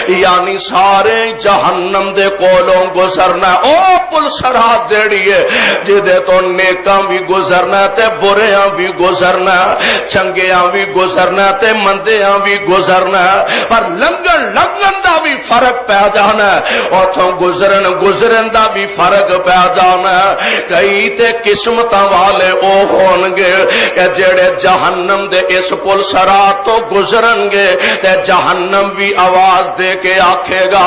یعنی سارے جہنم دے کولوں گزرنا. او پل سرات جیڑی ہے جدے تو نیکاں بھی گزرنا تے بریاں بھی گزرنا, چنگیاں بھی گزرنا تے مندیاں بھی گزرنا, پر لنگن دا بھی فرق پہ جانا, اوتھوں گزرن دا بھی فرق پہ جانا. کئی تے قسمتاں والے او ہون گے کہ جڑے جہنم دے اس پل سرات تو گزرن گے تے جہنم بھی آواز دے کے آکھے گا,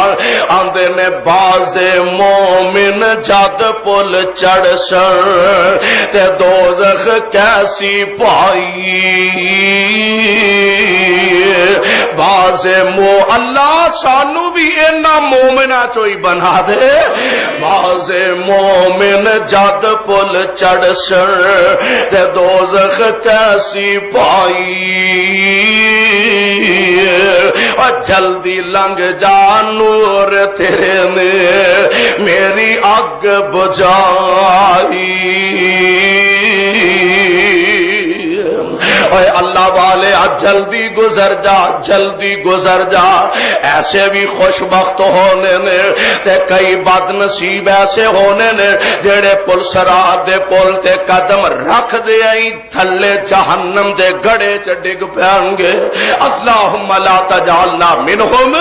آندے نے باز مومن جد پل چڑھ سن تے دوزخ کیسی پائی. باز اللہ سانو بھی اینا مومنہ چوئی بنا دے. باز مومن جد پل چڑھ سن تے دوزخ کیسی پائی. اور جلدی لنگ جا نور تیرے نے میری اگ بجائی. اے اللہ والے جلدی گزر جا, جلدی گزر جا. ایسے بھی خوشبخت ہونے نے تے کئی بد نصیب ایسے ہونے نے جڑے پل سرات دے پل تے قدم رکھ دے آئی تھلے جہنم دے گڑے چ ڈگ پین گے. اللہم لا تجعلنا منہم,